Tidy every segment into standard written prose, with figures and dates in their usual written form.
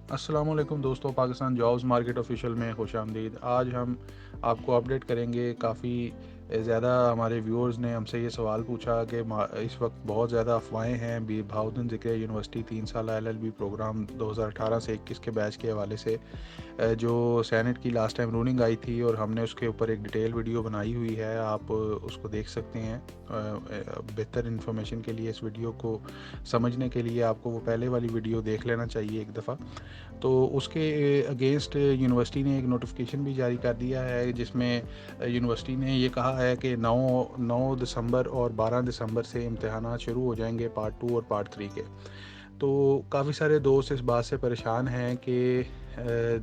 السلام علیکم دوستوں، پاکستان جابز مارکیٹ آفیشیل میں خوش آمدید۔ آج ہم آپ کو اپڈیٹ کریں گے۔ کافی زیادہ ہمارے ویورز نے ہم سے یہ سوال پوچھا کہ اس وقت بہت زیادہ افواہیں ہیں بہاؤدین ذکریہ یونیورسٹی 3 سالہ LLB پروگرام 2018 سے 21 کے بیچ کے حوالے سے، جو سینٹ کی لاسٹ ٹائم رولنگ آئی تھی اور ہم نے اس کے اوپر ایک ڈیٹیل ویڈیو بنائی ہوئی ہے، آپ اس کو دیکھ سکتے ہیں۔ بہتر انفارمیشن کے لیے، اس ویڈیو کو سمجھنے کے لیے آپ کو وہ پہلے والی ویڈیو دیکھ لینا چاہیے ایک دفعہ۔ تو اس کے اگینسٹ یونیورسٹی نے ایک نوٹیفیکیشن بھی جاری کر دیا ہے، جس میں یونیورسٹی نے یہ کہا ہے کہ 9 دسمبر اور 12 دسمبر سے امتحانات شروع ہو جائیں گے پارٹ 2 اور پارٹ 3 کے۔ تو کافی سارے دوست اس بات سے پریشان ہیں کہ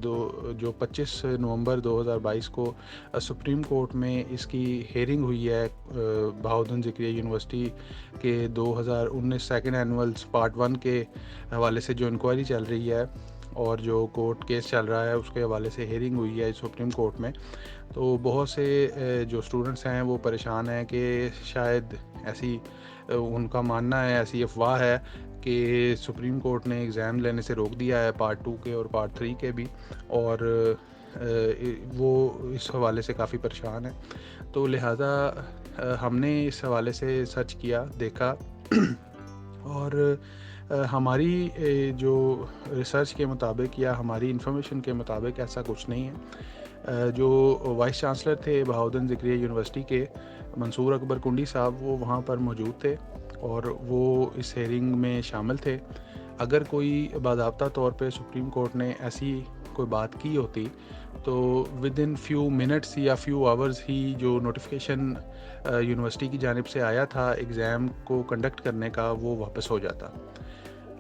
جو 25 نومبر 2022 کو سپریم کورٹ میں اس کی ہیئرنگ ہوئی ہے بہاؤدین ذکریہ یونیورسٹی کے 2019 سیکنڈ اینول پارٹ 1 کے حوالے سے جو انکوائری چل رہی ہے اور جو کورٹ کیس چل رہا ہے، اس کے حوالے سے ہیئرنگ ہوئی ہے سپریم کورٹ میں۔ تو بہت سے جو اسٹوڈنٹس ہیں وہ پریشان ہیں کہ شاید ایسی ان کا ماننا ہے، ایسی افواہ ہے کہ سپریم کورٹ نے ایگزام لینے سے روک دیا ہے پارٹ 2 کے اور پارٹ 3 کے بھی، اور وہ اس حوالے سے کافی پریشان ہیں۔ تو لہٰذا ہم نے اس حوالے سے سرچ کیا، دیکھا اور ہماری جو ریسرچ کے مطابق یا ہماری انفارمیشن کے مطابق ایسا کچھ نہیں ہے۔ جو وائس چانسلر تھے بہاؤدین ذکریہ یونیورسٹی کے، منصور اکبر کنڈی صاحب، وہ وہاں پر موجود تھے اور وہ اس ہیئرنگ میں شامل تھے۔ اگر کوئی باضابطہ طور پہ سپریم کورٹ نے ایسی کوئی بات کی ہوتی تو ود ان فیو منٹس یا فیو آورز ہی جو نوٹیفیکیشن یونیورسٹی کی جانب سے آیا تھا ایگزام کو کنڈکٹ کرنے کا، وہ واپس ہو جاتا۔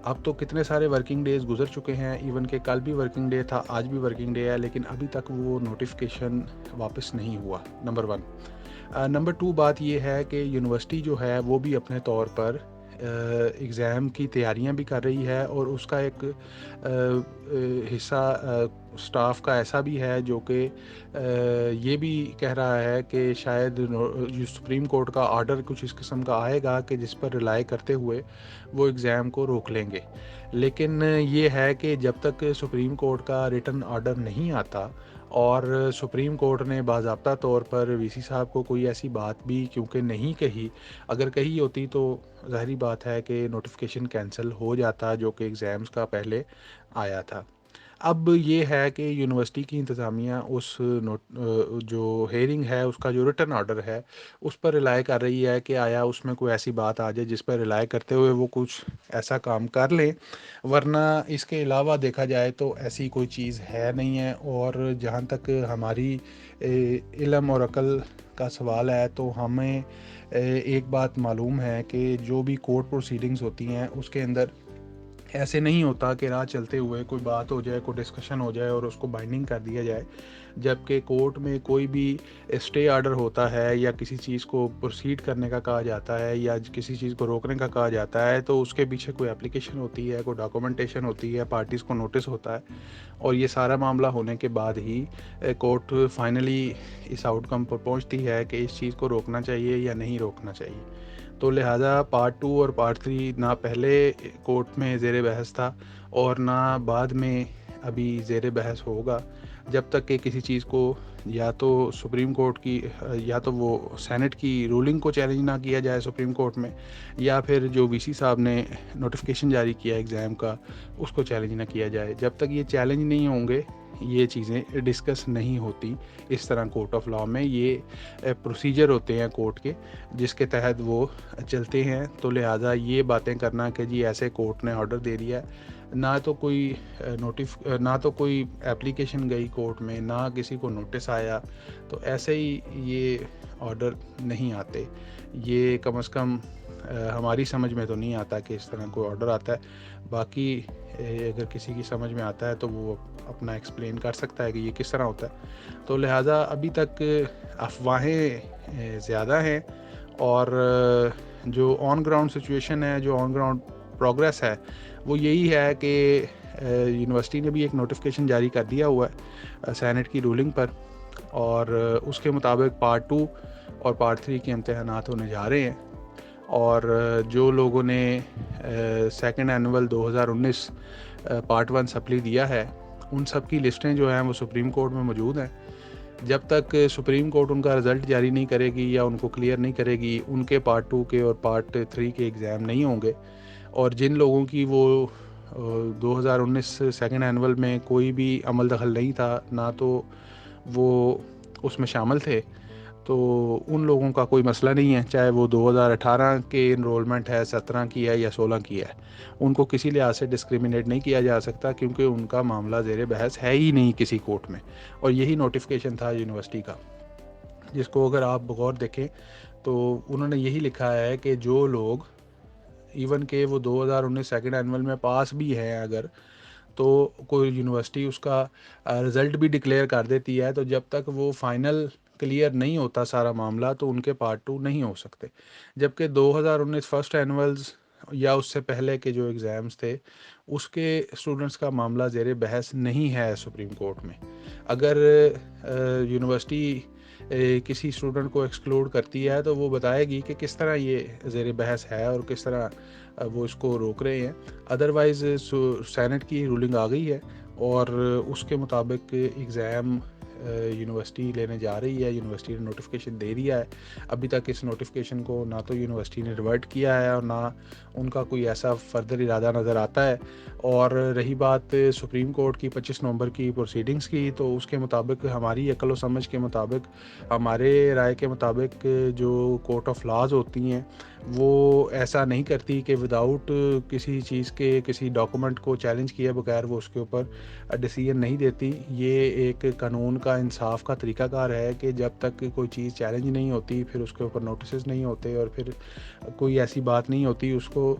اب تو کتنے سارے ورکنگ ڈیز گزر چکے ہیں، ایون کہ کل بھی ورکنگ ڈے تھا، آج بھی ورکنگ ڈے ہے، لیکن ابھی تک وہ نوٹیفیکیشن واپس نہیں ہوا، نمبر 1۔ نمبر 2 بات یہ ہے کہ یونیورسٹی جو ہے وہ بھی اپنے طور پر ایگزام کی تیاریاں بھی کر رہی ہے، اور اس کا ایک حصہ سٹاف کا ایسا بھی ہے جو کہ یہ بھی کہہ رہا ہے کہ شاید سپریم کورٹ کا آرڈر کچھ اس قسم کا آئے گا کہ جس پر ریلائی کرتے ہوئے وہ ایگزام کو روک لیں گے۔ لیکن یہ ہے کہ جب تک سپریم کورٹ کا ریٹن آرڈر نہیں آتا اور سپریم کورٹ نے باضابطہ طور پر وی سی صاحب کو کوئی ایسی بات بھی کیونکہ نہیں کہی، اگر کہی ہوتی تو ظاہری بات ہے کہ نوٹیفیکیشن کینسل ہو جاتا جو کہ ایگزامز کا پہلے آیا تھا۔ اب یہ ہے کہ یونیورسٹی کی انتظامیہ اس جو ہیئرنگ ہے، اس کا جو ریٹن آرڈر ہے، اس پر ریلائی کر رہی ہے کہ آیا اس میں کوئی ایسی بات آ جائے جس پر ریلائی کرتے ہوئے وہ کچھ ایسا کام کر لیں، ورنہ اس کے علاوہ دیکھا جائے تو ایسی کوئی چیز ہے نہیں ہے۔ اور جہاں تک ہماری علم اور عقل کا سوال ہے تو ہمیں ایک بات معلوم ہے کہ جو بھی کورٹ پروسیڈنگز ہوتی ہیں اس کے اندر ایسے نہیں ہوتا کہ راہ چلتے ہوئے کوئی بات ہو جائے، کوئی ڈسکشن ہو جائے اور اس کو بائنڈنگ کر دیا جائے۔ جبکہ کورٹ میں کوئی بھی اسٹے آرڈر ہوتا ہے یا کسی چیز کو پروسیڈ کرنے کا کہا جاتا ہے یا کسی چیز کو روکنے کا کہا جاتا ہے تو اس کے پیچھے کوئی اپلیکیشن ہوتی ہے، کوئی ڈاکومنٹیشن ہوتی ہے، پارٹیز کو نوٹس ہوتا ہے، اور یہ سارا معاملہ ہونے کے بعد ہی کورٹ فائنلی اس آؤٹ کم پر پہنچتی ہے کہ اس چیز کو روکنا چاہیے یا نہیں روکنا چاہیے۔ تو لہٰذا پارٹ 2 اور پارٹ 3 نہ پہلے کورٹ میں زیر بحث تھا اور نہ بعد میں ابھی زیر بحث ہوگا، جب تک کہ کسی چیز کو یا تو سپریم کورٹ کی یا تو وہ سینٹ کی رولنگ کو چیلنج نہ کیا جائے سپریم کورٹ میں، یا پھر جو وی سی صاحب نے نوٹیفیکیشن جاری کیا ایگزام کا اس کو چیلنج نہ کیا جائے۔ جب تک یہ چیلنج نہیں ہوں گے یہ چیزیں ڈسکس نہیں ہوتی اس طرح کورٹ آف لاء میں۔ یہ پروسیجر ہوتے ہیں کورٹ کے جس کے تحت وہ چلتے ہیں۔ تو لہٰذا یہ باتیں کرنا کہ جی ایسے کورٹ نے آرڈر دے دیا ہے، نہ تو کوئی اپلیکیشن گئی کورٹ میں، نہ کسی کو نوٹس آیا، تو ایسے ہی یہ آرڈر نہیں آتے۔ یہ کم از کم ہماری سمجھ میں تو نہیں آتا کہ اس طرح کوئی آرڈر آتا ہے۔ باقی اگر کسی کی سمجھ میں آتا ہے تو وہ اپنا ایکسپلین کر سکتا ہے کہ یہ کس طرح ہوتا ہے۔ تو لہٰذا ابھی تک افواہیں زیادہ ہیں، اور جو آن گراؤنڈ سچویشن ہے، جو آن گراؤنڈ پروگریس ہے، وہ یہی ہے کہ یونیورسٹی نے بھی ایک نوٹیفیکیشن جاری کر دیا ہوا ہے سینٹ کی رولنگ پر، اور اس کے مطابق پارٹ 2 اور پارٹ 3 کے امتحانات ہونے جا رہے ہیں۔ اور جو لوگوں نے سیکنڈ اینول 2019 پارٹ 1 سپلی دیا ہے، ان سب کی لسٹیں جو ہیں وہ سپریم کورٹ میں موجود ہیں. جب تک سپریم کورٹ ان کا رزلٹ جاری نہیں کرے گی یا ان کو کلیئر نہیں کرے گی، ان کے پارٹ 2 کے اور پارٹ 3 کے ایگزام نہیں ہوں گے. اور جن لوگوں کی وہ 2019 سیکنڈ اینول میں کوئی بھی عمل دخل نہیں تھا، نہ تو وہ اس میں شامل تھے، تو ان لوگوں کا کوئی مسئلہ نہیں ہے، چاہے وہ 2018 کے انرولمنٹ ہے، 17 کی ہے یا 16 کی ہے. ان کو کسی لحاظ سے ڈسکریمنیٹ نہیں کیا جا سکتا، کیونکہ ان کا معاملہ زیر بحث ہے ہی نہیں کسی کورٹ میں. اور یہی نوٹیفکیشن تھا یونیورسٹی کا، جس کو اگر آپ بغور دیکھیں تو انہوں نے یہی لکھا ہے کہ جو لوگ ایون کہ وہ 2019 سیکنڈ اینول میں پاس بھی ہیں اگر، تو کوئی یونیورسٹی اس کا رزلٹ بھی ڈکلیئر کر دیتی ہے، تو جب تک وہ فائنل کلیئر نہیں ہوتا سارا معاملہ، تو ان کے پارٹ 2 نہیں ہو سکتے. جبکہ 2019 فرسٹ اینولز یا اس سے پہلے کے جو ایگزامز تھے، اس کے اسٹوڈنٹس کا معاملہ زیر بحث نہیں ہے سپریم کورٹ میں. اگر یونیورسٹی کسی اسٹوڈنٹ کو ایکسکلوڈ کرتی ہے تو وہ بتائے گی کہ کس طرح یہ زیر بحث ہے اور کس طرح وہ اس کو روک رہے ہیں. ادروائز سینٹ کی رولنگ آ گئی ہے اور اس کے مطابق ایگزام یونیورسٹی لینے جا رہی ہے. یونیورسٹی نے نوٹیفکیشن دے دیا ہے. ابھی تک اس نوٹیفکیشن کو نہ تو یونیورسٹی نے ریورٹ کیا ہے اور نہ ان کا کوئی ایسا فردر ارادہ نظر آتا ہے. اور رہی بات سپریم کورٹ کی 25 نومبر کی پروسیڈنگز کی، تو اس کے مطابق ہماری عقل و سمجھ کے مطابق، ہمارے رائے کے مطابق، جو کورٹ آف لاز ہوتی ہیں وہ ایسا نہیں کرتی کہ وداؤٹ کسی چیز کے، کسی ڈاکومنٹ کو چیلنج کیے بغیر وہ اس کے اوپر ڈیسیژن نہیں دیتی. یہ ایک قانون کا انصاف کا طریقہ کار ہے کہ جب تک کوئی چیز چیلنج نہیں ہوتی، پھر اس کے اوپر نوٹسز نہیں ہوتے اور پھر کوئی ایسی بات نہیں ہوتی، اس کو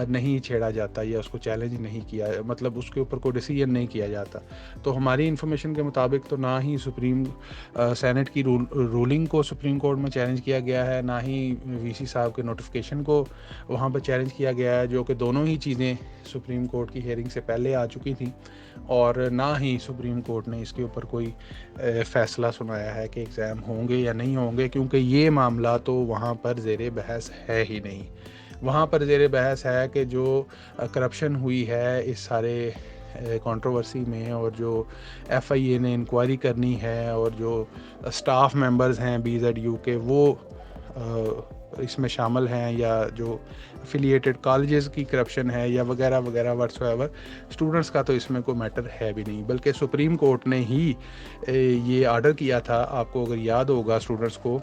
نہیں چھیڑا جاتا یا اس کو چیلنج نہیں کیا، مطلب اس کے اوپر کوئی ڈیسیژن نہیں کیا جاتا. تو ہماری انفارمیشن کے مطابق تو نہ ہی سپریم سینٹ کی رولنگ کو سپریم کورٹ میں چیلنج کیا گیا ہے، نہ ہی وی سی صاحب کے نوٹیفکیشن کو وہاں پہ چیلنج کیا گیا ہے، جو کہ دونوں ہی چیزیں سپریم کورٹ کی ہیئرنگ سے پہلے آ چکی تھیں. اور نہ ہی سپریم کورٹ نے اس کے اوپر کوئی فیصلہ سنایا ہے کہ ایگزام ہوں گے یا نہیں ہوں گے، کیونکہ یہ معاملہ تو وہاں پر زیر بحث ہے ہی نہیں. وہاں پر زیر بحث ہے کہ جو کرپشن ہوئی ہے اس سارے کنٹروورسی میں، اور جو ایف آئی اے نے انکوائری کرنی ہے، اور جو اسٹاف ممبرز ہیں BZU کے وہ اس میں شامل ہیں، یا جو افیلیٹڈ کالجز کی کرپشن ہے، یا وغیرہ وغیرہ واٹس ایور، اسٹوڈنٹس کا تو اس میں کوئی میٹر ہے بھی نہیں. بلکہ سپریم کورٹ نے ہی یہ آرڈر کیا تھا، آپ کو اگر یاد ہوگا اسٹوڈنٹس کو،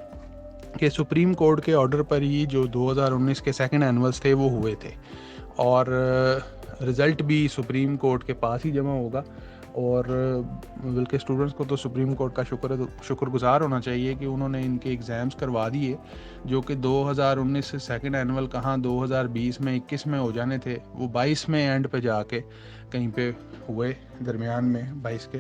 کہ سپریم کورٹ کے آرڈر پر ہی جو 2019 کے سیکنڈ اینولز تھے وہ ہوئے تھے، اور رزلٹ بھی سپریم کورٹ کے پاس ہی جمع ہوگا. اور بلکہ اسٹوڈنٹس کو تو سپریم کورٹ کا شکر گزار ہونا چاہیے کہ انہوں نے ان کے ایگزامز کروا دیے، جو کہ 2019 سیکنڈ اینول کہاں 2020 میں 21 میں ہو جانے تھے، وہ 22 میں اینڈ پہ جا کے کہیں پہ ہوئے، درمیان میں 22 کے،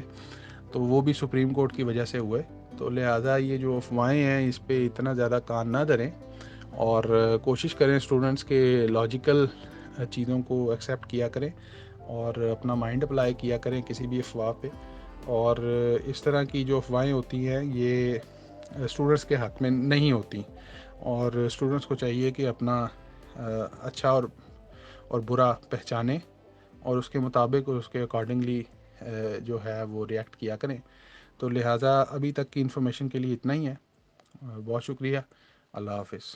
تو وہ بھی سپریم کورٹ کی وجہ سے ہوئے. تو لہٰذا یہ جو افواہیں ہیں اس پہ اتنا زیادہ کان نہ دھریں، اور کوشش کریں اسٹوڈنٹس کے لاجیکل چیزوں کو ایکسیپٹ کیا کریں اور اپنا مائنڈ اپلائی کیا کریں کسی بھی افواہ پہ. اور اس طرح کی جو افواہیں ہوتی ہیں یہ اسٹوڈنٹس کے حق میں نہیں ہوتی، اور اسٹوڈنٹس کو چاہیے کہ اپنا اچھا اور برا پہچانیں اور اس کے مطابق اور اس کے اکارڈنگلی جو ہے وہ ریئیکٹ کیا کریں. تو لہٰذا ابھی تک کی انفارمیشن کے لیے اتنا ہی ہے. بہت شکریہ. اللہ حافظ.